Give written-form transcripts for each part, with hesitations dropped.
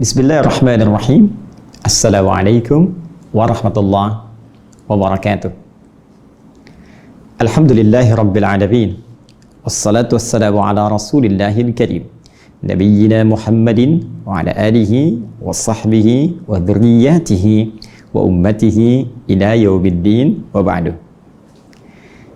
Bismillahirrahmanirrahim. Assalamualaikum warahmatullahi wabarakatuh. Alhamdulillahi rabbil alamin. Wassalatu wassalamu ala rasulillahil karim. Nabiyyina Muhammadin wa ala alihi wa sahbihi wa dhurriyyatihi wa ummatihi ila yaumiddin wa ba'du.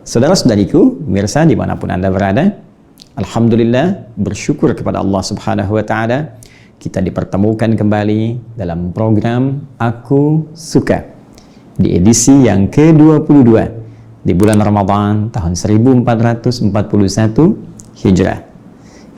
Saudara-saudariku, pemirsa dimanapun Anda berada, alhamdulillah, bersyukur kepada Allah Subhanahu wa Ta'ala, kita dipertemukan kembali dalam program Aku Suka di edisi yang ke-22 di bulan Ramadan tahun 1441 Hijrah.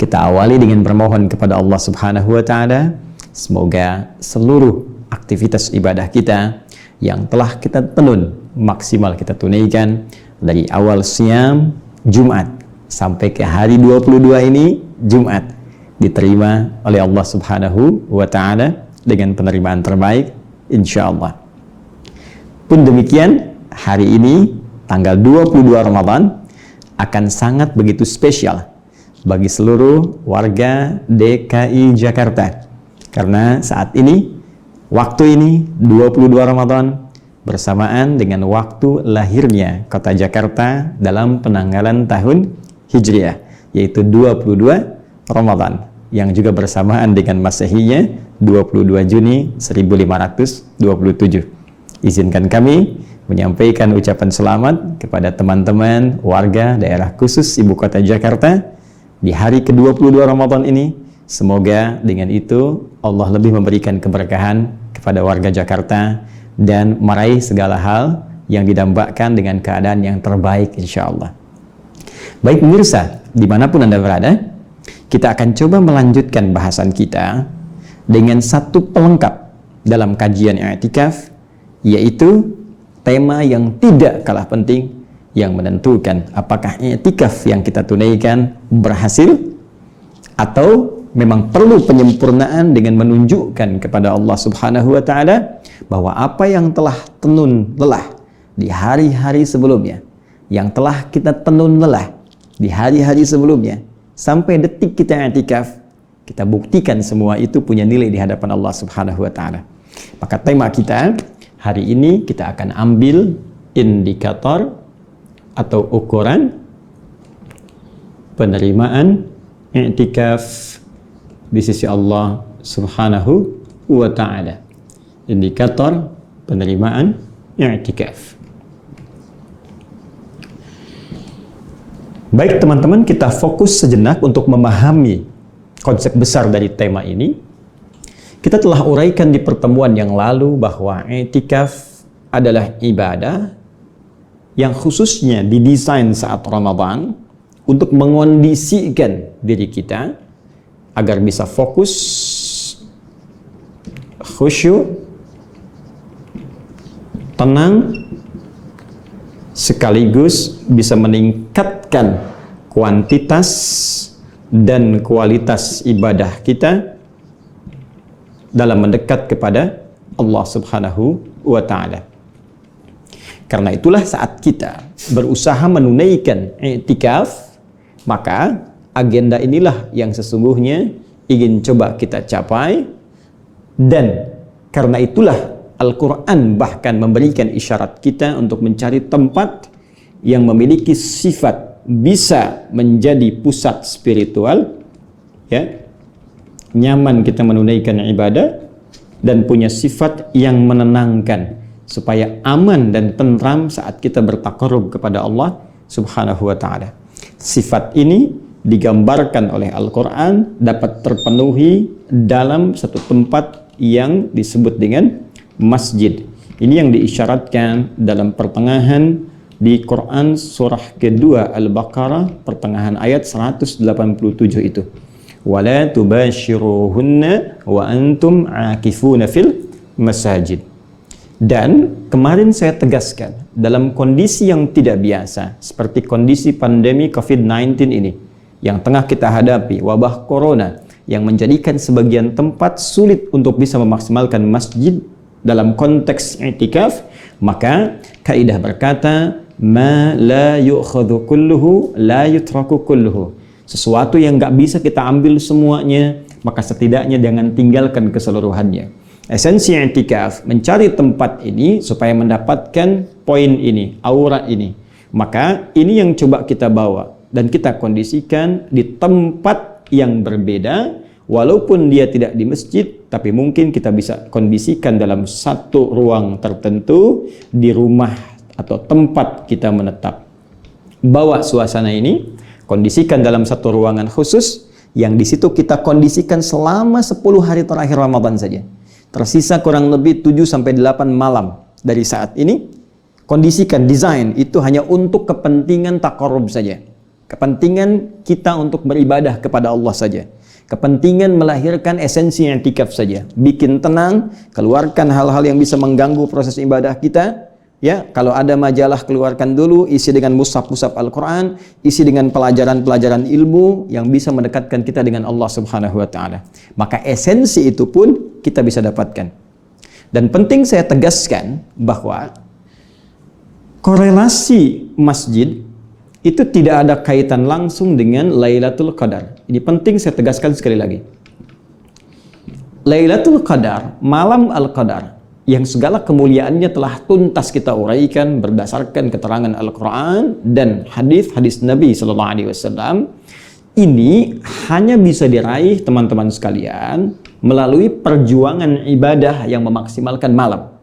Kita awali dengan bermohon kepada Allah Subhanahu wa Ta'ala, semoga seluruh aktivitas ibadah kita yang telah kita tenun maksimal kita tunaikan dari awal siam Jumat sampai ke hari 22 ini Jumat, diterima oleh Allah Subhanahu wa Ta'ala dengan penerimaan terbaik insyaallah. Pun demikian, hari ini tanggal 22 Ramadan akan sangat begitu spesial bagi seluruh warga DKI Jakarta, karena saat ini, waktu ini 22 Ramadan bersamaan dengan waktu lahirnya kota Jakarta dalam penanggalan tahun Hijriah, yaitu 22 Ramadan, yang juga bersamaan dengan Masehinya 22 Juni 1527. Izinkan kami menyampaikan ucapan selamat kepada teman-teman warga daerah khusus Ibu Kota Jakarta di hari ke-22 Ramadan ini. Semoga dengan itu Allah lebih memberikan keberkahan kepada warga Jakarta dan meraih segala hal yang didambakan dengan keadaan yang terbaik insyaallah. Baik pemirsa, dimanapun Anda berada, kita akan coba melanjutkan bahasan kita dengan satu pelengkap dalam kajian i'tikaf, yaitu tema yang tidak kalah penting yang menentukan apakah i'tikaf yang kita tunaikan berhasil atau memang perlu penyempurnaan dengan menunjukkan kepada Allah Subhanahu wa Ta'ala bahwa apa yang telah tenun lelah di hari-hari sebelumnya, yang telah kita tenun lelah di hari-hari sebelumnya, sampai detik kita i'tikaf, kita buktikan semua itu punya nilai di hadapan Allah Subhanahu wa Ta'ala. Maka tema kita hari ini, kita akan ambil indikator atau ukuran penerimaan i'tikaf di sisi Allah Subhanahu wa Ta'ala. Indikator penerimaan i'tikaf. Baik teman-teman, kita fokus sejenak untuk memahami konsep besar dari tema ini. Kita telah uraikan di pertemuan yang lalu bahwa i'tikaf adalah ibadah yang khususnya didesain saat Ramadan untuk mengondisikan diri kita agar bisa fokus, khusyuk, tenang, sekaligus bisa meningkatkan kuantitas dan kualitas ibadah kita dalam mendekat kepada Allah Subhanahu wa Ta'ala. Karena itulah saat kita berusaha menunaikan i'tikaf, maka agenda inilah yang sesungguhnya ingin coba kita capai, dan karena itulah Al-Quran bahkan memberikan isyarat kita untuk mencari tempat yang memiliki sifat bisa menjadi pusat spiritual, ya, nyaman kita menunaikan ibadah dan punya sifat yang menenangkan supaya aman dan tentram saat kita bertaqarrub kepada Allah Subhanahu wa Ta'ala. Sifat ini digambarkan oleh Al-Quran dapat terpenuhi dalam satu tempat yang disebut dengan masjid. Ini yang diisyaratkan dalam pertengahan di Quran surah kedua Al-Baqarah, pertengahan ayat 187 itu. Wala tubashiruhunna wa antum aakifuna fil masajid. Dan kemarin saya tegaskan, dalam kondisi yang tidak biasa seperti kondisi pandemi COVID-19 ini yang tengah kita hadapi, wabah corona yang menjadikan sebagian tempat sulit untuk bisa memaksimalkan masjid dalam konteks i'tikaf, maka kaidah berkata ma la yu'khadhu kulluhu la yutraku kulluhu. Sesuatu yang nggak bisa kita ambil semuanya, maka setidaknya jangan tinggalkan keseluruhannya. Esensi i'tikaf mencari tempat ini supaya mendapatkan poin ini, aura ini. Maka ini yang coba kita bawa dan kita kondisikan di tempat yang berbeda, walaupun dia tidak di masjid, tapi mungkin kita bisa kondisikan dalam satu ruang tertentu di rumah atau tempat kita menetap. Bawa suasana ini, kondisikan dalam satu ruangan khusus yang di situ kita kondisikan selama 10 hari terakhir Ramadan saja. Tersisa kurang lebih 7-8 malam dari saat ini. Kondisikan, desain itu hanya untuk kepentingan taqarrub saja. Kepentingan kita untuk beribadah kepada Allah saja. Kepentingan melahirkan esensi i'tikaf saja. Bikin tenang, keluarkan hal-hal yang bisa mengganggu proses ibadah kita. Ya, kalau ada majalah keluarkan dulu, isi dengan mushaf-mushaf Al-Quran, isi dengan pelajaran-pelajaran ilmu yang bisa mendekatkan kita dengan Allah Subhanahu wa Ta'ala. Maka esensi itu pun kita bisa dapatkan. Dan penting saya tegaskan bahwa korelasi masjid itu tidak ada kaitan langsung dengan Lailatul Qadar. Ini penting saya tegaskan sekali lagi. Lailatul Qadar, malam Al-Qadar, yang segala kemuliaannya telah tuntas kita uraikan berdasarkan keterangan Al-Quran dan hadis-hadis Nabi Sallallahu Alaihi Wasallam, ini hanya bisa diraih teman-teman sekalian melalui perjuangan ibadah yang memaksimalkan malam.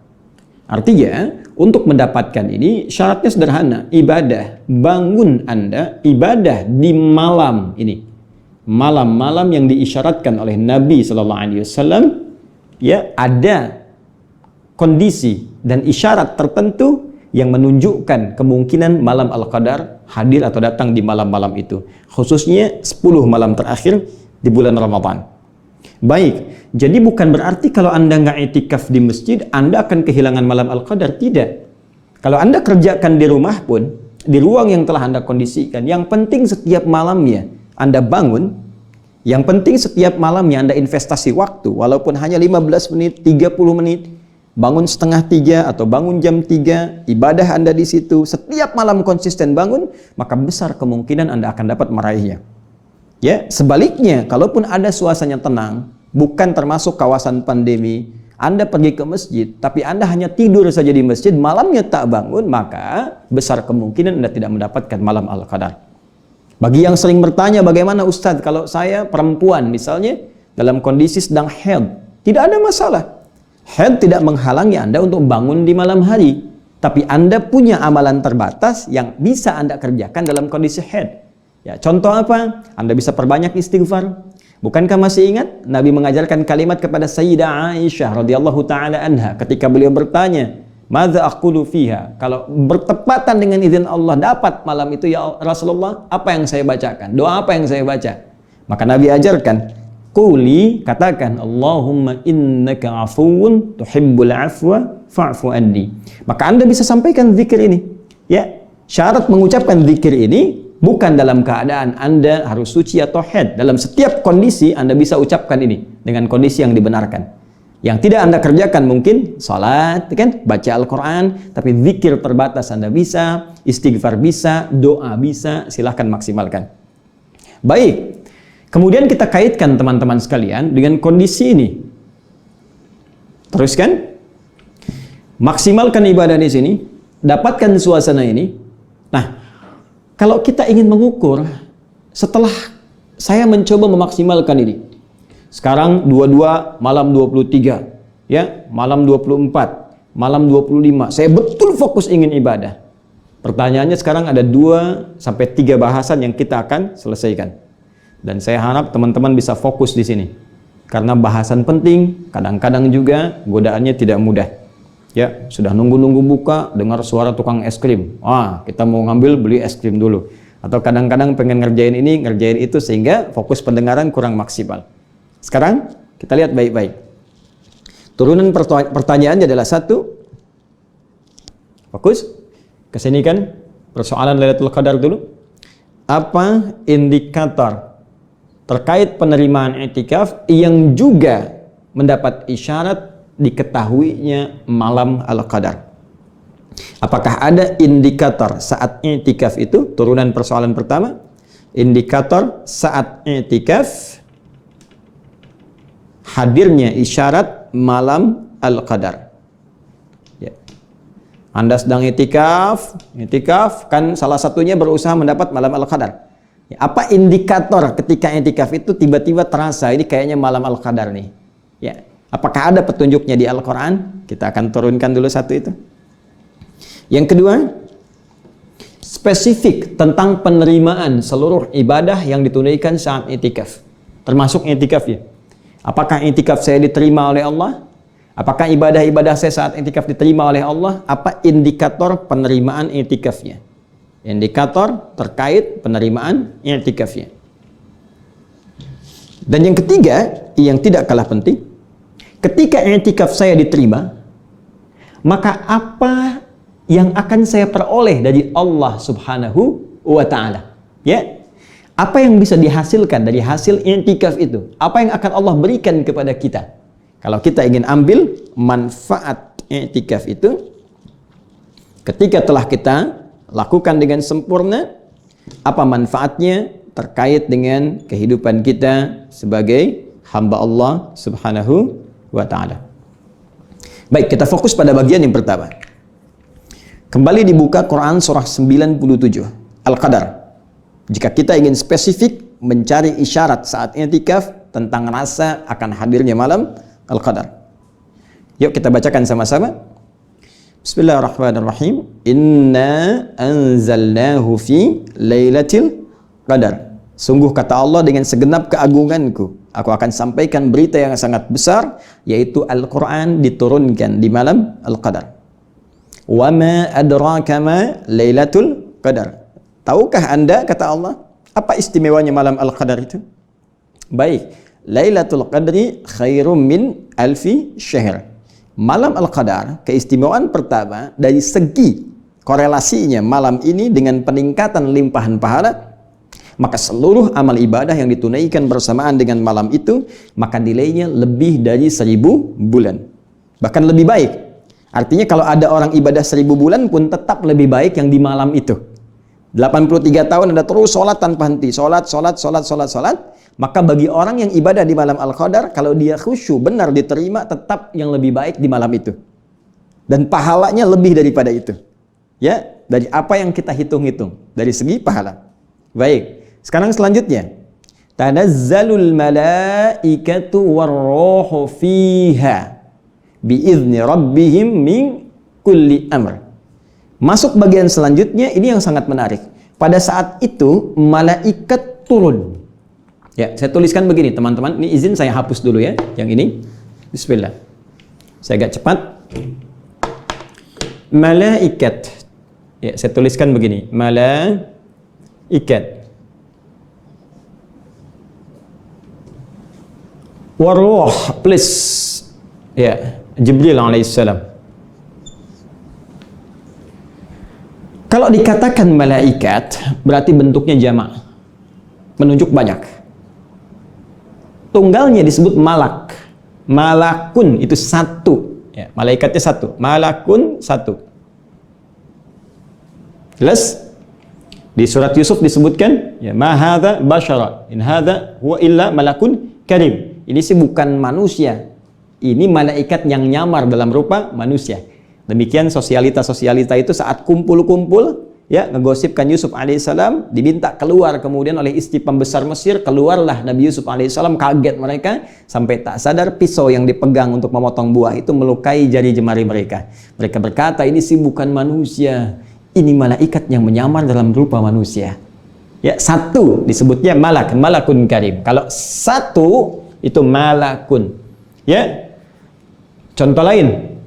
Artinya, untuk mendapatkan ini syaratnya sederhana, ibadah. Bangun Anda ibadah di malam ini. Malam-malam yang diisyaratkan oleh Nabi Sallallahu Alaihi Wasallam, ya, ada kondisi dan isyarat tertentu yang menunjukkan kemungkinan malam Al-Qadar hadir atau datang di malam-malam itu. Khususnya 10 malam terakhir di bulan Ramadan. Baik, jadi bukan berarti kalau Anda nggak i'tikaf di masjid, Anda akan kehilangan malam Al-Qadar. Tidak. Kalau Anda kerjakan di rumah pun, di ruang yang telah Anda kondisikan, yang penting setiap malamnya Anda bangun, yang penting setiap malamnya Anda investasi waktu, walaupun hanya 15 menit, 30 menit, bangun setengah 3 atau bangun jam 3, ibadah Anda di situ, setiap malam konsisten bangun, maka besar kemungkinan Anda akan dapat meraihnya. Ya, sebaliknya, kalaupun ada suasana tenang, bukan termasuk kawasan pandemi, Anda pergi ke masjid, tapi Anda hanya tidur saja di masjid, malamnya tak bangun, maka besar kemungkinan Anda tidak mendapatkan malam Al-Qadar. Bagi yang sering bertanya, bagaimana Ustadz kalau saya perempuan misalnya dalam kondisi sedang haid? Tidak ada masalah. Haid tidak menghalangi Anda untuk bangun di malam hari, tapi Anda punya amalan terbatas yang bisa Anda kerjakan dalam kondisi haid. Ya, contoh apa? Anda bisa perbanyak istighfar. Bukankah masih ingat Nabi mengajarkan kalimat kepada Sayyidah Aisyah radhiyallahu taala anha ketika beliau bertanya, "Madza aqulu fiha?" Kalau bertepatan dengan izin Allah dapat malam itu ya Rasulullah, apa yang saya bacakan? Doa apa yang saya baca? Maka Nabi ajarkan, "Quli," katakan, "Allahumma innaka afuwun tuhibbul afwa fa'fu anni." Maka Anda bisa sampaikan zikir ini. Ya, syarat mengucapkan zikir ini bukan dalam keadaan Anda harus suci atau haid. Dalam setiap kondisi Anda bisa ucapkan ini dengan kondisi yang dibenarkan. Yang tidak Anda kerjakan mungkin salat, kan, baca Al-Quran, tapi zikir terbatas Anda bisa, istighfar bisa, doa bisa, silahkan maksimalkan. Baik, kemudian kita kaitkan teman-teman sekalian dengan kondisi ini. Teruskan, maksimalkan ibadah di sini, dapatkan suasana ini. Nah, kalau kita ingin mengukur, setelah saya mencoba memaksimalkan ini, sekarang 22, malam 23, ya, malam 24, malam 25, saya betul fokus ingin ibadah. Pertanyaannya sekarang ada 2-3 bahasan yang kita akan selesaikan. Dan saya harap teman-teman bisa fokus di sini. Karena bahasan penting, kadang-kadang juga godaannya tidak mudah. Ya, sudah nunggu-nunggu buka, dengar suara tukang es krim. Kita mau ngambil beli es krim dulu. Atau kadang-kadang pengen ngerjain ini, ngerjain itu, sehingga fokus pendengaran kurang maksimal. Sekarang, kita lihat baik-baik. Turunan pertanyaannya adalah 1. Fokus. Kesini kan, persoalan Lailatul Qadar dulu. Apa indikator terkait penerimaan i'tikaf yang juga mendapat isyarat diketahuinya malam Al-Qadar? Apakah ada indikator saat i'tikaf itu? Turunan persoalan pertama, indikator saat i'tikaf hadirnya isyarat malam Al-Qadar. Ya. Anda sedang itikaf kan salah satunya berusaha mendapat malam Al-Qadar. Ya, apa indikator ketika itikaf itu tiba-tiba terasa ini kayaknya malam Al-Qadar nih? Ya, apakah ada petunjuknya di Al-Qur'an? Kita akan turunkan dulu satu itu. Yang kedua, spesifik tentang penerimaan seluruh ibadah yang ditunaikan saat itikaf. Termasuk itikaf ya. Apakah itikaf saya diterima oleh Allah? Apakah ibadah-ibadah saya saat itikaf diterima oleh Allah? Apa indikator penerimaan itikafnya? Indikator terkait penerimaan i'tikafnya. Dan yang ketiga, yang tidak kalah penting, ketika i'tikaf saya diterima, maka apa yang akan saya peroleh dari Allah Subhanahu wa Ta'ala? Ya, apa yang bisa dihasilkan dari hasil i'tikaf itu? Apa yang akan Allah berikan kepada kita? Kalau kita ingin ambil manfaat i'tikaf itu, ketika telah kita lakukan dengan sempurna, apa manfaatnya terkait dengan kehidupan kita sebagai hamba Allah Subhanahu wa Ta'ala. Baik, kita fokus pada bagian yang pertama. Kembali dibuka Quran surah 97 Al-Qadar. Jika kita ingin spesifik mencari isyarat saat i'tikaf tentang rasa akan hadirnya malam Al-Qadar. Yuk kita bacakan sama-sama. Bismillahirrahmanirrahim. Inna anzalnahu fi lailatul qadar. Sungguh kata Allah, dengan segenap keagunganku, aku akan sampaikan berita yang sangat besar, yaitu Al-Quran diturunkan di malam Al-Qadar. Wa ma adraka ma lailatul qadar. Tahukah Anda, kata Allah, apa istimewanya malam Al-Qadar itu? Baik, Lailatul Qadri khairum min alfi syahr. Malam Al-Qadar, keistimewaan pertama dari segi korelasinya malam ini dengan peningkatan limpahan pahala, maka seluruh amal ibadah yang ditunaikan bersamaan dengan malam itu, maka nilainya lebih dari 1000 bulan. Bahkan lebih baik. Artinya kalau ada orang ibadah 1000 bulan pun tetap lebih baik yang di malam itu. 83 tahun Anda terus sholat tanpa henti, sholat, maka bagi orang yang ibadah di malam Al-Qadar, kalau dia khusyuk benar diterima, tetap yang lebih baik di malam itu. Dan pahalanya lebih daripada itu. Ya, dari apa yang kita hitung-hitung dari segi pahala. Baik, sekarang selanjutnya. Tanazzalul malaikatu warruhu fiha biizni rabbihim min kulli amr. Masuk bagian selanjutnya, ini yang sangat menarik. Pada saat itu malaikat turun. Ya, saya tuliskan begini teman-teman. Ini izin saya hapus dulu ya, yang ini. Bismillah. Saya agak cepat. Malaikat. Ya, saya tuliskan begini. Malaikat. Waruh, please. Ya, Jibril alaihissalam. Kalau dikatakan malaikat, berarti bentuknya jamak. Menunjuk banyak. Tunggalnya disebut malak. Malakun itu satu. Ya, malaikatnya satu. Malakun satu. Jelas? Di surat Yusuf disebutkan, ya, ma hadza basyara, in hadza huwa illa malakun karim. Ini sih bukan manusia. Ini malaikat yang nyamar dalam rupa manusia. Demikian sosialita itu saat kumpul-kumpul, ya, ngegosipkan Yusuf alaihissalam, diminta keluar kemudian oleh istri pembesar Mesir. Keluarlah Nabi Yusuf alaihissalam, kaget mereka sampai tak sadar pisau yang dipegang untuk memotong buah itu melukai jari jemari mereka. Mereka berkata, ini sih bukan manusia, ini malaikat yang menyamar dalam rupa manusia. Ya, satu disebutnya malakun karim. Kalau satu itu malakun. Ya, contoh lain.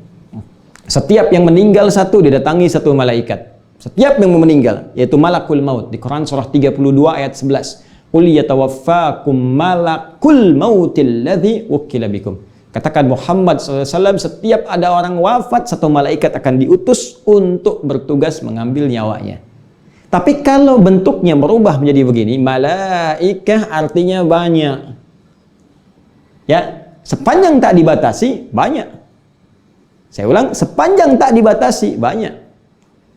Setiap yang meninggal satu didatangi satu malaikat. Setiap yang meninggal, yaitu malakul maut. Di Quran surah 32 ayat 11. Qul yatawaffakum malakul mautil ladzi wukila bikum. Katakan Muhammad SAW, setiap ada orang wafat, satu malaikat akan diutus untuk bertugas mengambil nyawanya. Tapi kalau bentuknya berubah menjadi begini, malaikah artinya banyak. Ya, sepanjang tak dibatasi, banyak. Saya ulang, sepanjang tak dibatasi, banyak.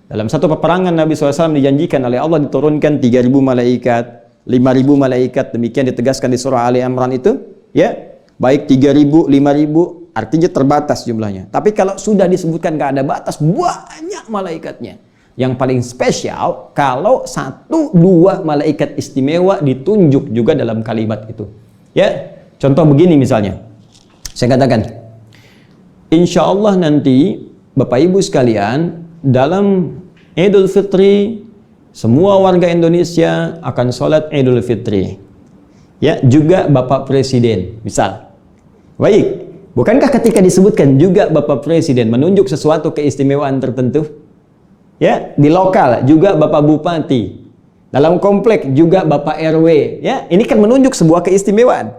Dalam satu peperangan Nabi SAW dijanjikan oleh Allah diturunkan 3.000 malaikat, 5.000 malaikat, demikian ditegaskan di surah Ali Imran itu, ya. baik 3.000, 5.000, artinya terbatas jumlahnya. Tapi kalau sudah disebutkan gak ada batas, banyak malaikatnya. Yang paling spesial kalau 1-2 malaikat istimewa ditunjuk juga dalam kalimat itu. Ya, contoh begini misalnya. Saya katakan, insya Allah nanti Bapak Ibu sekalian dalam Idul Fitri semua warga Indonesia akan sholat Idul Fitri. Ya, juga Bapak Presiden, misal. Baik, bukankah ketika disebutkan juga Bapak Presiden menunjuk sesuatu keistimewaan tertentu? Ya, di lokal juga Bapak Bupati, dalam komplek juga Bapak RW. Ya, ini kan menunjuk sebuah keistimewaan.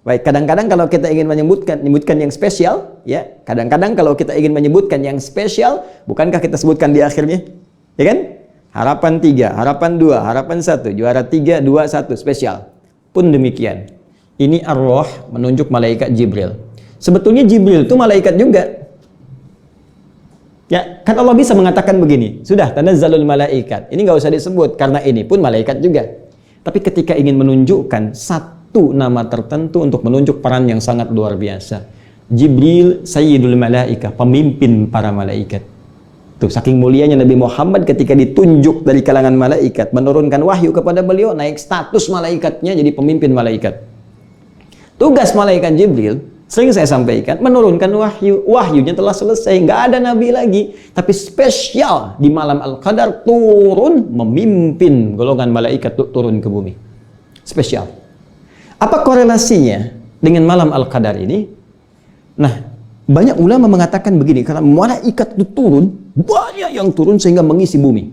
Baik, kadang-kadang kalau kita ingin menyebutkan yang spesial, ya, kadang-kadang kalau kita ingin menyebutkan yang spesial, bukankah kita sebutkan di akhirnya? Ya kan? Harapan 3, harapan 2, harapan 1, juara 3, 2, 1, spesial. Pun demikian. Ini ar-Ruh menunjuk malaikat Jibril. Sebetulnya Jibril itu malaikat juga. Ya, kan Allah bisa mengatakan begini, sudah tanazzalul malaikat. Ini nggak usah disebut karena ini pun malaikat juga. Tapi ketika ingin menunjukkan satu nama tertentu untuk menunjuk peran yang sangat luar biasa. Jibril sayyidul malaikah, pemimpin para malaikat. Tuh, saking mulianya Nabi Muhammad ketika ditunjuk dari kalangan malaikat, menurunkan wahyu kepada beliau, naik status malaikatnya jadi pemimpin malaikat. Tugas malaikat Jibril, sering saya sampaikan, menurunkan wahyu. Wahyunya telah selesai, nggak ada nabi lagi. Tapi spesial di malam Al-Qadar turun memimpin golongan malaikat turun ke bumi. Spesial. Apa korelasinya dengan malam Al-Qadar ini? Nah, banyak ulama mengatakan begini, karena malaikat itu turun, banyak yang turun sehingga mengisi bumi.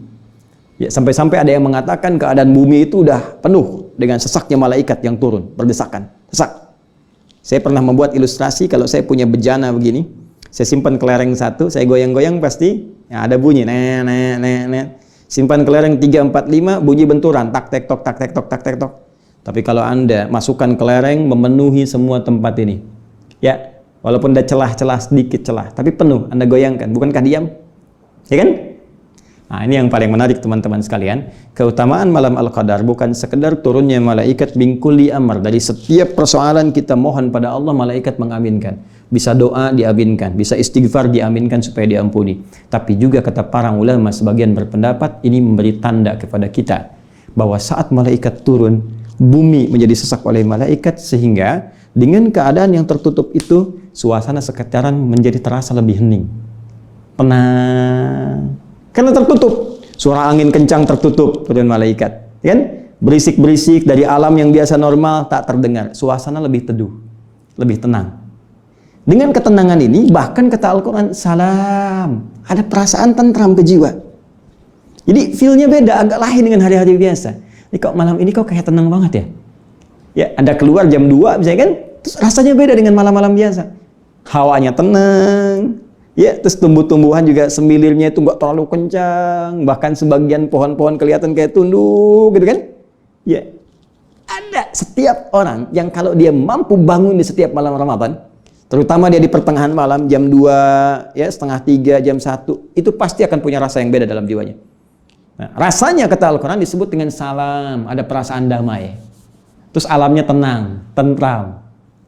Ya, sampai-sampai ada yang mengatakan keadaan bumi itu udah penuh dengan sesaknya malaikat yang turun, berdesakan, sesak. Saya pernah membuat ilustrasi, kalau saya punya bejana begini, saya simpan kelereng satu, saya goyang-goyang pasti ya, ada bunyi, simpan kelereng 3, 4, 5, bunyi benturan, tak tek tok, tak tek tok, tak tek tok. Tapi kalau Anda masukkan kelereng memenuhi semua tempat ini, ya, walaupun ada celah-celah sedikit celah, tapi penuh, Anda goyangkan, bukankah diam? Ya kan? Nah, ini yang paling menarik teman-teman sekalian. Keutamaan malam Al-Qadar bukan sekedar turunnya malaikat min kulli amr. Dari setiap persoalan kita mohon pada Allah, malaikat mengaminkan. Bisa doa diaminkan, bisa istighfar diaminkan supaya diampuni. Tapi juga kata para ulama sebagian berpendapat ini memberi tanda kepada kita bahwa saat malaikat turun, bumi menjadi sesak oleh malaikat, sehingga dengan keadaan yang tertutup itu suasana sekitaran menjadi terasa lebih hening, tenang. Karena tertutup, suara angin kencang tertutup dengan malaikat, kan? Berisik-berisik dari alam yang biasa normal tak terdengar. Suasana lebih teduh, lebih tenang. Dengan ketenangan ini, bahkan kata Al-Quran, salam, ada perasaan tentram ke jiwa. Jadi feel-nya beda, agak lain dengan hari-hari biasa. Ini kok malam ini kok kayak tenang banget ya? Ya, Anda keluar jam 2 misalnya kan, terus rasanya beda dengan malam-malam biasa. Hawanya tenang. Ya, terus tumbuh-tumbuhan juga semilirnya itu nggak terlalu kencang, bahkan sebagian pohon-pohon kelihatan kayak tunduk, gitu kan? Ya, ada setiap orang yang kalau dia mampu bangun di setiap malam Ramadan, terutama dia di pertengahan malam, jam 2, ya, setengah 3, jam 1, itu pasti akan punya rasa yang beda dalam jiwanya. Nah, rasanya kata Al-Quran disebut dengan salam, ada perasaan damai. Terus alamnya tenang, tentram.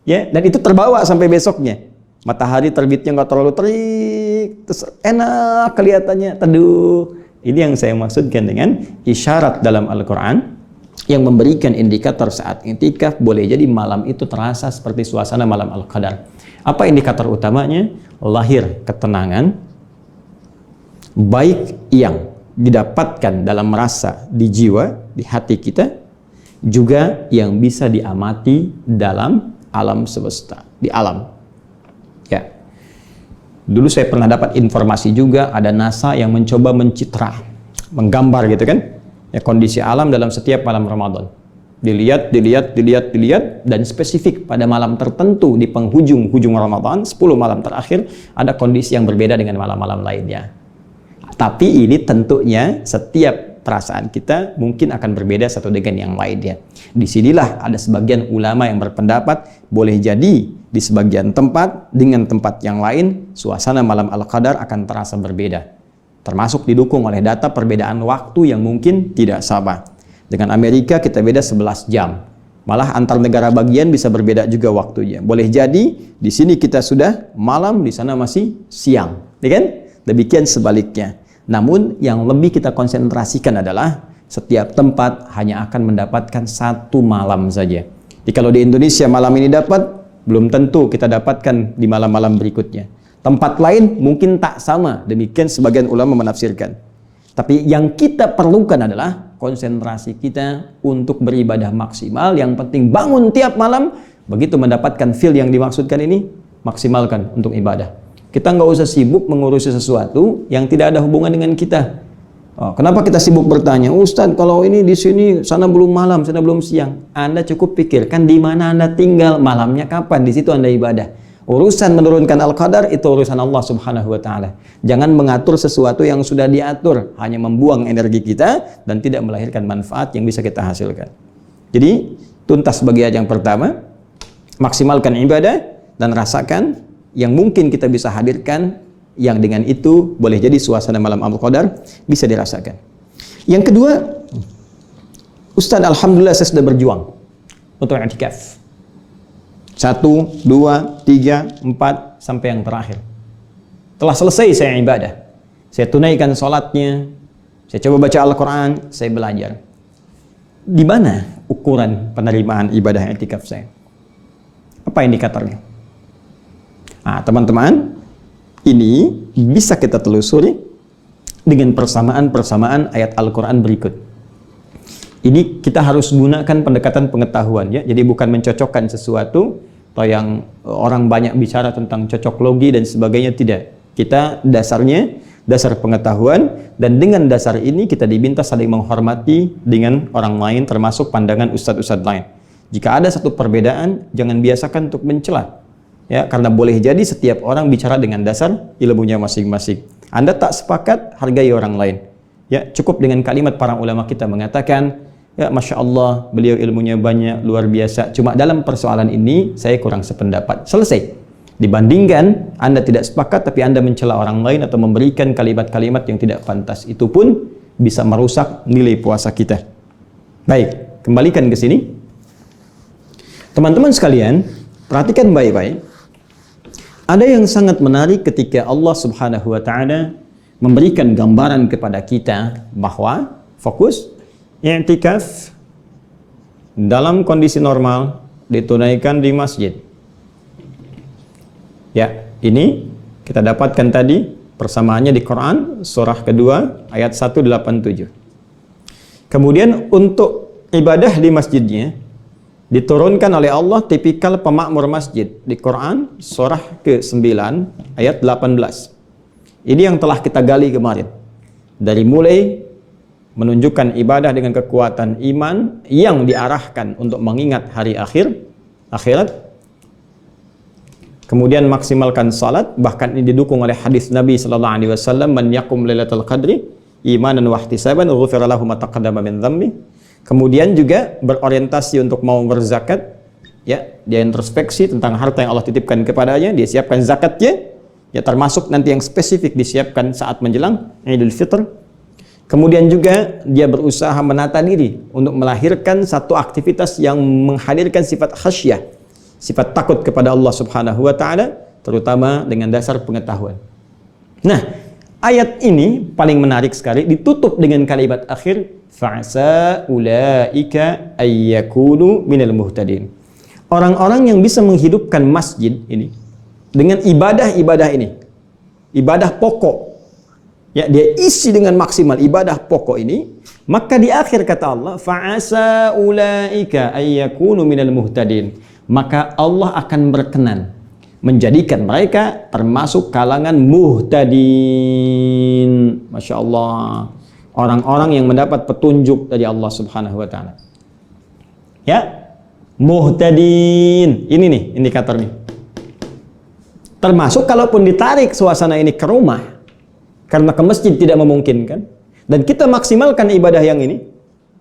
Ya, dan itu terbawa sampai besoknya. Matahari terbitnya nggak terlalu terik, terus enak kelihatannya, teduh. Ini yang saya maksudkan dengan isyarat dalam Al-Quran yang memberikan indikator saat i'tikaf boleh jadi malam itu terasa seperti suasana malam Al-Qadar. Apa indikator utamanya? Lahir ketenangan, baik yang didapatkan dalam rasa di jiwa, di hati kita, juga yang bisa diamati dalam alam semesta, di alam. Ya, dulu saya pernah dapat informasi juga ada NASA yang mencoba mencitra, menggambar gitu kan, ya, kondisi alam dalam setiap malam Ramadan. Dilihat, dan spesifik pada malam tertentu di penghujung Ramadan, 10 malam terakhir, ada kondisi yang berbeda dengan malam-malam lainnya. Tapi ini tentunya setiap perasaan kita mungkin akan berbeda satu dengan yang lainnya. Disinilah ada sebagian ulama yang berpendapat boleh jadi di sebagian tempat dengan tempat yang lain suasana malam Al-Qadar akan terasa berbeda. Termasuk didukung oleh data perbedaan waktu yang mungkin tidak sama. Dengan Amerika kita beda 11 jam. Malah antar negara bagian bisa berbeda juga waktunya. Boleh jadi di sini kita sudah malam, di sana masih siang, ya kan? Demikian sebaliknya. Namun yang lebih kita konsentrasikan adalah setiap tempat hanya akan mendapatkan satu malam saja. Jadi kalau di Indonesia malam ini dapat, belum tentu kita dapatkan di malam-malam berikutnya. Tempat lain mungkin tak sama, demikian sebagian ulama menafsirkan. Tapi yang kita perlukan adalah konsentrasi kita untuk beribadah maksimal. Yang penting bangun tiap malam, begitu mendapatkan feel yang dimaksudkan ini, maksimalkan untuk ibadah. Kita nggak usah sibuk mengurusi sesuatu yang tidak ada hubungan dengan kita. Kenapa kita sibuk bertanya, Ustadz kalau ini di sini, sana belum malam, sana belum siang. Anda cukup pikirkan di mana Anda tinggal, malamnya kapan, di situ Anda ibadah. Urusan menurunkan Al-Qadar itu urusan Allah Subhanahu wa Ta'ala. Jangan mengatur sesuatu yang sudah diatur, hanya membuang energi kita dan tidak melahirkan manfaat yang bisa kita hasilkan. Jadi, tuntas bagian yang pertama, maksimalkan ibadah dan rasakan yang mungkin kita bisa hadirkan, yang dengan itu boleh jadi suasana malam Al-Qadar bisa dirasakan. Yang kedua, Ustadz, alhamdulillah saya sudah berjuang untuk i'tikaf. 1, 2, 3, 4 sampai yang terakhir. Telah selesai saya ibadah. Saya tunaikan sholatnya, saya coba baca Al-Quran, saya belajar. Di mana ukuran penerimaan ibadah i'tikaf saya? Apa indikatornya? Nah, teman-teman, ini bisa kita telusuri dengan persamaan-persamaan ayat Al-Quran berikut. Ini kita harus gunakan pendekatan pengetahuan, ya. Jadi bukan mencocokkan sesuatu atau yang orang banyak bicara tentang cocok logi dan sebagainya, tidak. Kita dasarnya dasar pengetahuan, dan dengan dasar ini kita diminta saling menghormati dengan orang lain, termasuk pandangan ustadz-ustadz lain. Jika ada satu perbedaan, jangan biasakan untuk mencela, ya, karena boleh jadi setiap orang bicara dengan dasar ilmunya masing-masing. Anda tak sepakat, hargai orang lain. Ya, cukup dengan kalimat para ulama kita mengatakan, ya, Masya Allah, beliau ilmunya banyak, luar biasa. Cuma dalam persoalan ini, saya kurang sependapat. Selesai. Dibandingkan, Anda tidak sepakat, tapi Anda mencela orang lain atau memberikan kalimat-kalimat yang tidak pantas. Itu pun bisa merusak nilai puasa kita. Baik, kembalikan ke sini. Teman-teman sekalian, perhatikan baik-baik. Ada yang sangat menarik ketika Allah Subhanahu wa Ta'ala memberikan gambaran kepada kita bahwa fokus i'tikaf dalam kondisi normal ditunaikan di masjid. Ya, ini kita dapatkan tadi persamaannya di Quran surah kedua ayat 187. Kemudian untuk ibadah di masjidnya diturunkan oleh Allah tipikal pemakmur masjid di Quran surah ke-9 ayat 18. Ini yang telah kita gali kemarin. Dari mulai menunjukkan ibadah dengan kekuatan iman yang diarahkan untuk mengingat hari akhirat. Kemudian maksimalkan salat, bahkan ini didukung oleh hadis Nabi sallallahu alaihi wasallam, man yaqum lailatul qadri imanan wa ihtisaban ghufira lahu ma taqaddama min dhanbi. Kemudian juga berorientasi untuk mau berzakat, ya, dia introspeksi tentang harta yang Allah titipkan kepadanya, dia siapkan zakatnya, ya, termasuk nanti yang spesifik disiapkan saat menjelang Idul Fitr. Kemudian juga dia berusaha menata diri untuk melahirkan satu aktivitas yang menghadirkan sifat khasyah, sifat takut kepada Allah Subhanahu wa Ta'ala, terutama dengan dasar pengetahuan. Nah, ayat ini paling menarik sekali, ditutup dengan kalimat akhir, fa'asa ulaika ayyakunu minal muhtadin. Orang-orang yang bisa menghidupkan masjid ini dengan ibadah-ibadah ini, ibadah pokok, ya, dia isi dengan maksimal ibadah pokok ini, maka di akhir kata Allah, fa'asa ulaika ayyakunu minal muhtadin, maka Allah akan berkenan menjadikan mereka termasuk kalangan muhtadin. Masya Allah, orang-orang yang mendapat petunjuk dari Allah Subhanahu wa Ta'ala. Ya, muhtadin, ini nih indikatornya. Termasuk kalaupun ditarik suasana ini ke rumah, karena ke masjid tidak memungkinkan, dan kita maksimalkan ibadah yang ini,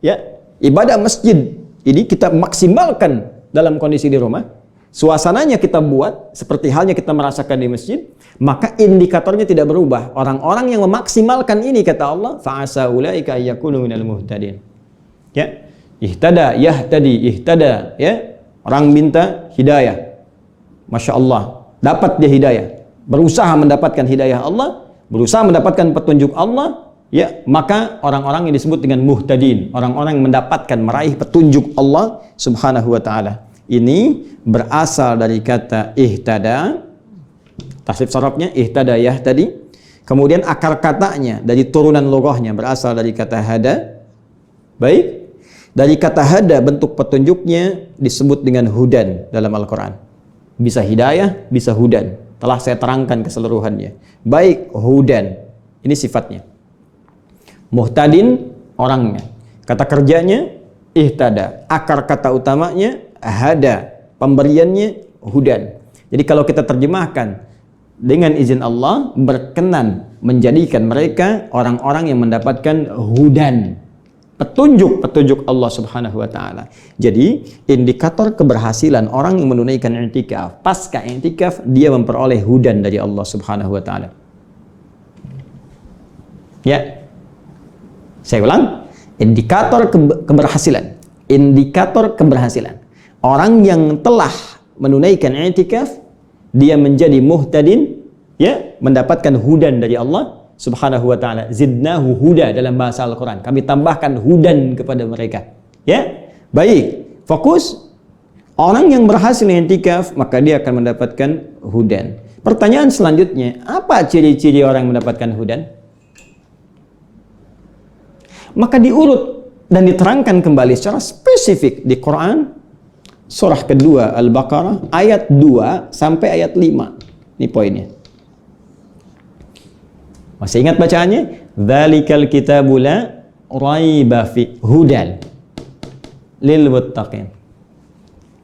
ya, ibadah masjid ini kita maksimalkan dalam kondisi di rumah, suasananya kita buat seperti halnya kita merasakan di masjid, maka indikatornya tidak berubah. Orang-orang yang memaksimalkan ini, kata Allah, fa'asa ulaika ayyakunu minal muhtadin. Ya, Ihtada, yahtadi, ihtada, ya. Orang minta hidayah. Masya Allah, dapat dia hidayah. Berusaha mendapatkan hidayah Allah, berusaha mendapatkan petunjuk Allah, ya, maka orang-orang yang disebut dengan muhtadin, orang-orang yang mendapatkan meraih petunjuk Allah Subhanahu wa taala. Ini berasal dari kata ihtada, tasrif sarafnya ihtada yahtadi. Kemudian akar katanya dari turunan lughahnya berasal dari kata hada. Baik. Dari kata hada bentuk petunjuknya disebut dengan hudan dalam Al-Qur'an. Bisa hidayah, bisa hudan. Telah saya terangkan keseluruhannya. Baik, hudan. Ini sifatnya. Muhtadin orangnya. Kata kerjanya ihtada. Akar kata utamanya hada. Pemberiannya hudan. Jadi kalau kita terjemahkan dengan izin Allah berkenan menjadikan mereka orang-orang yang mendapatkan hudan. Petunjuk Allah Subhanahu wa taala. Jadi, indikator keberhasilan orang yang menunaikan i'tikaf, pasca i'tikaf dia memperoleh hudan dari Allah Subhanahu wa taala. Ya. Saya ulang, indikator keberhasilan. Indikator keberhasilan. Orang yang telah menunaikan i'tikaf, dia menjadi muhtadin, ya, mendapatkan hudan dari Allah Subhanahu wa taala. Zidnahu huda dalam bahasa Al-Qur'an. Kami tambahkan hudan kepada mereka. Ya. Baik. Fokus. Orang yang berhasil i'tikaf, maka dia akan mendapatkan hudan. Pertanyaan selanjutnya, apa ciri-ciri orang yang mendapatkan hudan? Maka diurut dan diterangkan kembali secara spesifik di Quran surah kedua Al-Baqarah ayat 2 sampai ayat 5. Ini poinnya. Masih ingat bacaannya? Dzalikal kitabu la raiba fi hudan lil muttaqin.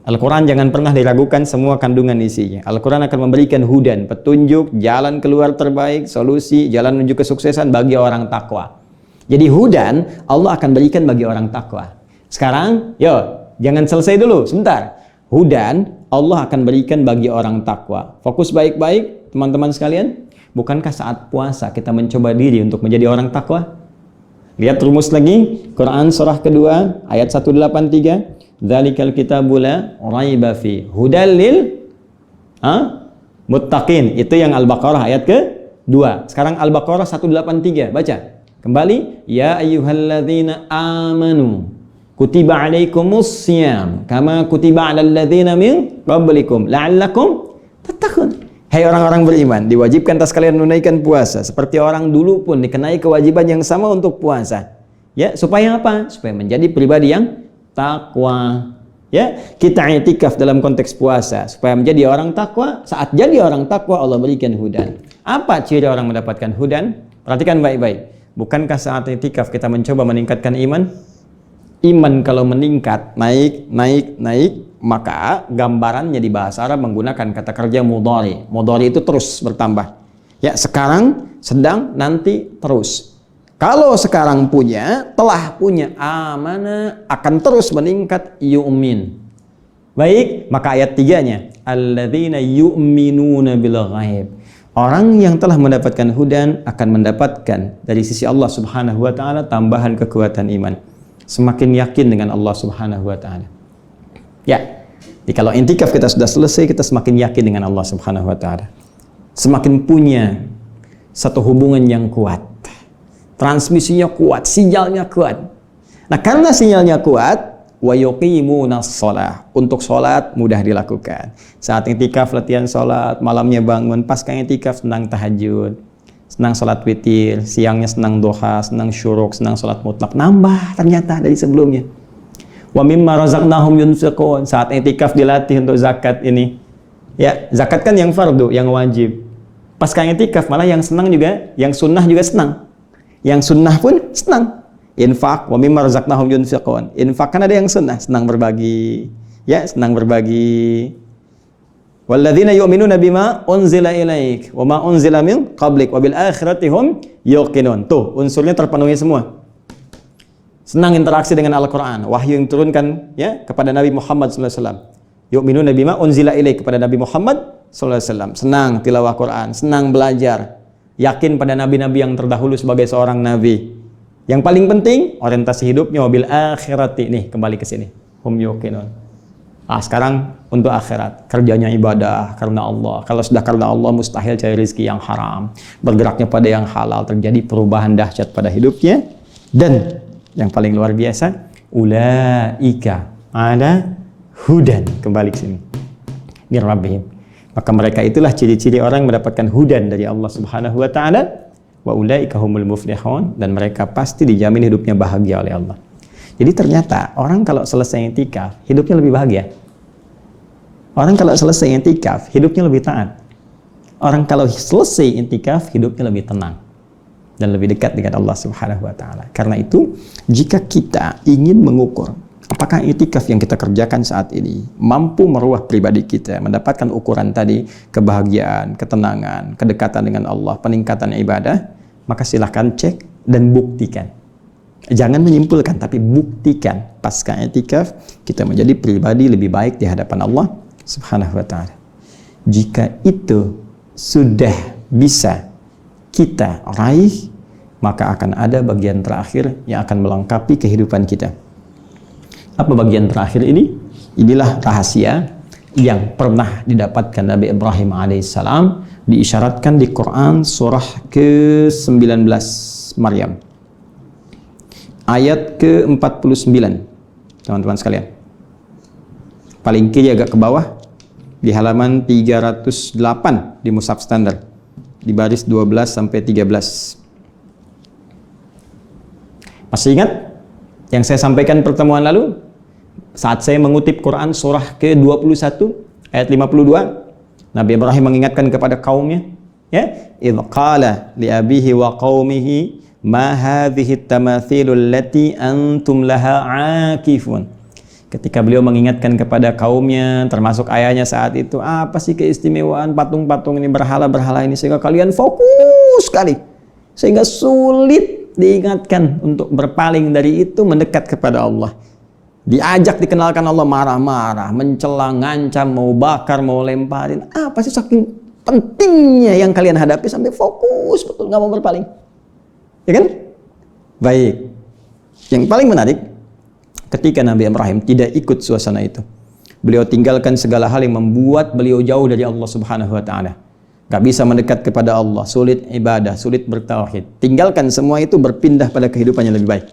Al-Quran jangan pernah diragukan semua kandungan isinya. Al-Quran akan memberikan hudan, petunjuk, jalan keluar terbaik, solusi, jalan menuju kesuksesan bagi orang takwa. Jadi hudan Allah akan berikan bagi orang takwa. Sekarang, jangan selesai dulu, sebentar. Hudan Allah akan berikan bagi orang takwa. Fokus baik-baik, teman-teman sekalian. Bukankah saat puasa kita mencoba diri untuk menjadi orang takwa? Lihat rumus lagi, Quran surah kedua ayat 183. Dzalikal kitabu la raiba fi hudal lil muttaqin. Itu yang Al-Baqarah ayat ke-2. Sekarang Al-Baqarah 183, baca. Kembali, ya ayyuhalladzina amanu kutiba alaikumus syiyam kama kutiba alal ladzina min qablikum la'allakum tattaqun. Hai orang-orang beriman, diwajibkan atas kalian menunaikan puasa seperti orang dulu pun dikenai kewajiban yang sama untuk puasa. Ya, supaya apa? Supaya menjadi pribadi yang takwa. Ya, kita i'tikaf dalam konteks puasa supaya menjadi orang takwa. Saat jadi orang takwa Allah berikan hudan. Apa ciri orang mendapatkan hudan? Perhatikan baik-baik. Bukankah saat i'tikaf kita mencoba meningkatkan iman? Iman kalau meningkat, naik, maka gambarannya di bahasa Arab menggunakan kata kerja mudhari. Mudhari itu terus bertambah. Ya, sekarang, sedang, nanti, terus. Kalau sekarang telah punya amana, akan terus meningkat yu'min. Baik, maka ayat 3-nya, alladzina yu'minuna bil ghaib. Orang yang telah mendapatkan hudan akan mendapatkan dari sisi Allah Subhanahu wa taala tambahan kekuatan iman. Semakin yakin dengan Allah Subhanahu wa taala. Ya. Jadi kalau i'tikaf kita sudah selesai, kita semakin yakin dengan Allah Subhanahu wa taala. Semakin punya satu hubungan yang kuat. Transmisinya kuat, sinyalnya kuat. Nah, karena sinyalnya kuat, wa yuqimunas shalah. Untuk salat mudah dilakukan. Saat i'tikaf latihan salat, malamnya bangun, pasca i'tikaf senang tahajud. Senang sholat witir, siangnya senang duha, senang syuruk, senang sholat mutlak. Nambah ternyata dari sebelumnya. Wa mimma razaqnahum yunfiqun. Saat i'tikaf dilatih untuk zakat ini. Ya, zakat kan yang fardu, yang wajib. Pas i'tikaf malah yang senang juga, yang sunnah juga senang. Yang sunnah pun senang. Infak, wa mimma razaqnahum yunfiqun. Infak kan ada yang sunnah, senang berbagi. Ya, senang berbagi. Walladzina yu'minuna bima unzila ilaik wa ma unzila min qablik wa bil akhirati hum yuqinun. Tuh, unsurnya terpenuhi semua. Senang interaksi dengan Al-Qur'an, wahyu yang turunkan ya kepada Nabi Muhammad sallallahu alaihi wasallam. Yu'minuna bima unzila ilaik kepada Nabi Muhammad sallallahu alaihi wasallam. Senang tilawah Quran, senang belajar, yakin pada nabi-nabi yang terdahulu sebagai seorang nabi. Yang paling penting orientasi hidupnya wabil akhirati. Nih, kembali ke sini. Hum yuqinun. Sekarang untuk akhirat, kerjanya ibadah karena Allah. Kalau sudah karena Allah, mustahil cari rezeki yang haram. Bergeraknya pada yang halal, terjadi perubahan dahsyat pada hidupnya. Dan yang paling luar biasa, ulaika ala hudan. Kembali ke sini. Mir rabbihim. Maka mereka itulah ciri-ciri orang mendapatkan hudan dari Allah Subhanahu wa taala. Wa ulaika humul muflihun, dan mereka pasti dijamin hidupnya bahagia oleh Allah. Jadi ternyata orang kalau selesai i'tikaf hidupnya lebih bahagia. Orang kalau selesai i'tikaf hidupnya lebih taat. Orang kalau selesai i'tikaf hidupnya lebih tenang dan lebih dekat dengan Allah Subhanahu wa taala. Karena itu, jika kita ingin mengukur apakah i'tikaf yang kita kerjakan saat ini mampu merubah pribadi kita, mendapatkan ukuran tadi, kebahagiaan, ketenangan, kedekatan dengan Allah, peningkatan ibadah, maka silahkan cek dan buktikan. Jangan menyimpulkan, tapi buktikan pasca i'tikaf kita menjadi pribadi lebih baik di hadapan Allah Subhanahu wa taala. Jika itu sudah bisa kita raih, maka akan ada bagian terakhir yang akan melengkapi kehidupan kita. Apa bagian terakhir ini? Inilah rahasia yang pernah didapatkan Nabi Ibrahim alaihissalam, diisyaratkan di Quran surah ke-19 Maryam ayat ke-49. Teman-teman sekalian, paling kiri agak ke bawah di halaman 308 di mushaf standar, di baris 12 sampai 13. Masih ingat yang saya sampaikan pertemuan lalu saat saya mengutip Quran surah ke-21 ayat 52? Nabi Ibrahim mengingatkan kepada kaumnya, ya, idz qala li abihi wa qaumihi ma hadhihi tamathilul lati antum laha aakifun. Ketika beliau mengingatkan kepada kaumnya, termasuk ayahnya saat itu, apa sih keistimewaan patung-patung ini, berhala-berhala ini, sehingga kalian fokus sekali, sehingga sulit diingatkan untuk berpaling dari itu, mendekat kepada Allah. Diajak dikenalkan Allah, marah-marah, mencela, ngancam, mau bakar, mau lemparin. Apa sih saking pentingnya yang kalian hadapi sampai fokus betul nggak mau berpaling, ya kan? Baik, yang paling menarik ketika Nabi Ibrahim tidak ikut suasana itu. Beliau tinggalkan segala hal yang membuat beliau jauh dari Allah Subhanahu wa taala. Gak bisa mendekat kepada Allah, sulit ibadah, sulit bertauhid. Tinggalkan semua itu, berpindah pada kehidupan yang lebih baik.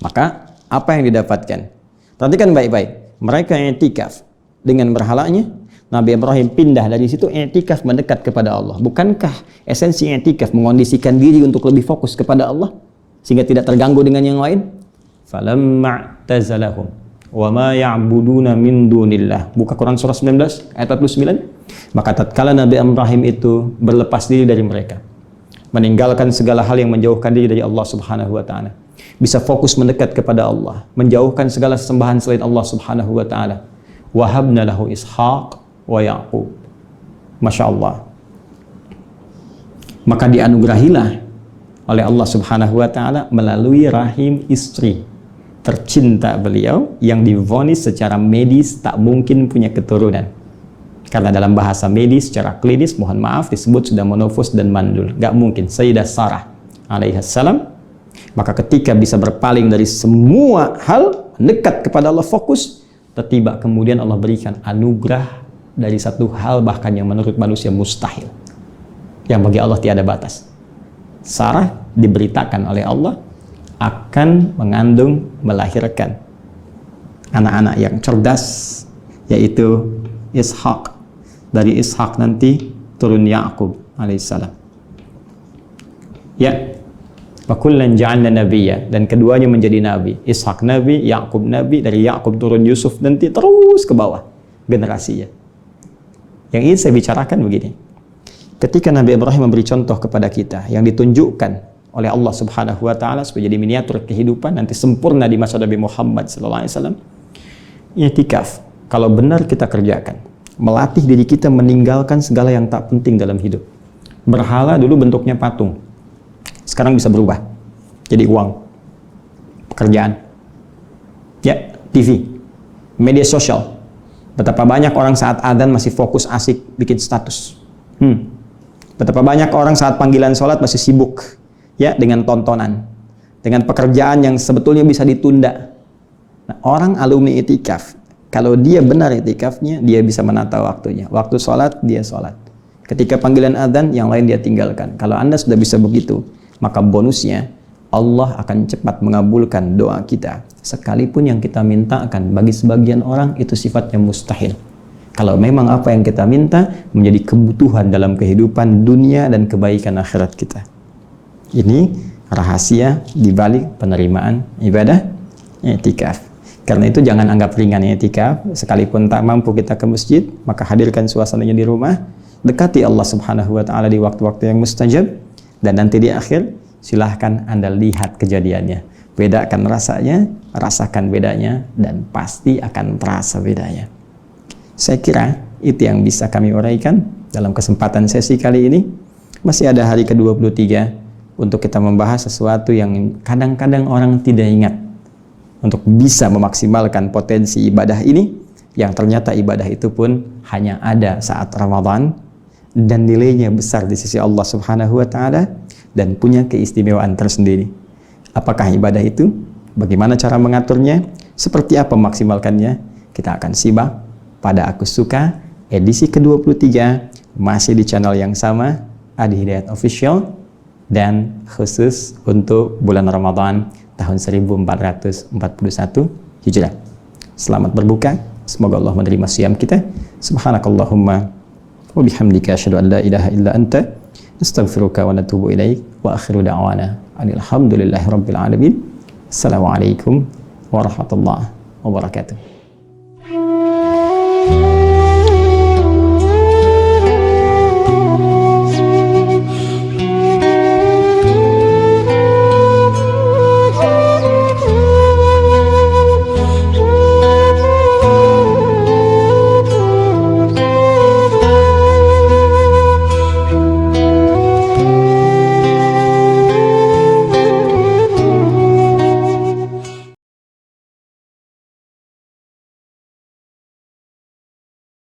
Maka apa yang didapatkan? Perhatikan baik-baik. Mereka yang i'tikaf dengan berhalanya, Nabi Ibrahim pindah dari situ, i'tikaf mendekat kepada Allah. Bukankah esensi i'tikaf mengondisikan diri untuk lebih fokus kepada Allah sehingga tidak terganggu dengan yang lain? Falamma i'tazalahum wa ma ya'buduna min dunillah. Buka Quran surah 19 ayat 49. Maka tatkala Nabi Ibrahim itu berlepas diri dari mereka, meninggalkan segala hal yang menjauhkan diri dari Allah Subhanahu wa taala, bisa fokus mendekat kepada Allah, menjauhkan segala sesembahan selain Allah Subhanahu wa taala. Wahabna lahu Ishaq wa Yaqub. Masya Allah. Maka dianugerahilah oleh Allah Subhanahu wa taala melalui rahim istri tercinta beliau yang divonis secara medis tak mungkin punya keturunan. Karena dalam bahasa medis secara klinis, mohon maaf, disebut sudah monofus dan mandul. Gak mungkin. Sayyidah Sarah alaihissalam, maka ketika bisa berpaling dari semua hal, mendekat kepada Allah, fokus, tiba kemudian Allah berikan anugerah dari satu hal bahkan yang menurut manusia mustahil, yang bagi Allah tiada batas. Sarah diberitakan oleh Allah akan mengandung, melahirkan anak-anak yang cerdas, yaitu Ishaq. Dari Ishaq nanti turun Yaqub alaihissalam. Ya, wa kullan ja'alna nabiyya, dan keduanya menjadi nabi. Ishaq nabi, Yaqub nabi, dari Yaqub turun Yusuf, nanti terus ke bawah generasinya. Yang ingin saya bicarakan begini. Ketika Nabi Ibrahim memberi contoh kepada kita yang ditunjukkan oleh Allah Subhanahu wa taala supaya jadi miniatur kehidupan nanti sempurna di masa Nabi Muhammad sallallahu alaihi wasallam. I'tikaf kalau benar kita kerjakan, melatih diri kita meninggalkan segala yang tak penting dalam hidup. Berhala dulu bentuknya patung, sekarang bisa berubah jadi uang, pekerjaan, ya, TV, media sosial. Betapa banyak orang saat adzan masih fokus asik bikin status. Betapa banyak orang saat panggilan sholat masih sibuk, ya, dengan tontonan. dengan pekerjaan yang sebetulnya bisa ditunda. Nah, orang alumni itikaf, kalau dia benar itikafnya, dia bisa menata waktunya. Waktu sholat, dia sholat. Ketika panggilan adzan, yang lain dia tinggalkan. Kalau Anda sudah bisa begitu, maka bonusnya Allah akan cepat mengabulkan doa kita. Sekalipun yang kita minta akan bagi sebagian orang itu sifatnya mustahil. Kalau memang apa yang kita minta menjadi kebutuhan dalam kehidupan dunia dan kebaikan akhirat kita. Ini rahasia di balik penerimaan ibadah i'tikaf. Karena itu jangan anggap ringan i'tikaf. Sekalipun tak mampu kita ke masjid, maka hadirkan suasananya di rumah. Dekati Allah Subhanahu wa taala di waktu-waktu yang mustajab, dan nanti di akhir silahkan Anda lihat kejadiannya. Bedakan rasanya, rasakan bedanya, dan pasti akan terasa bedanya. Saya kira itu yang bisa kami uraikan dalam kesempatan sesi kali ini. Masih ada hari ke-23 untuk kita membahas sesuatu yang kadang-kadang orang tidak ingat, untuk bisa memaksimalkan potensi ibadah ini, yang ternyata ibadah itu pun hanya ada saat Ramadan dan nilainya besar di sisi Allah Subhanahu wa taala dan punya keistimewaan tersendiri. Apakah ibadah itu? Bagaimana cara mengaturnya? Seperti apa memaksimalkannya? Kita akan simak pada Aku Suka edisi ke-23, masih di channel yang sama, Adi Hidayat Official, dan khusus untuk bulan Ramadan tahun 1441 Hijrah. Selamat berbuka. Semoga Allah menerima siyam kita. Subhanakallahumma wa bihamdika asyhadu an la ilaha illa anta astaghfiruka wa natubu ilaik wa akhiru da'wana alhamdulillahi rabbil alamin. Assalamualaikum warahmatullahi wabarakatuh.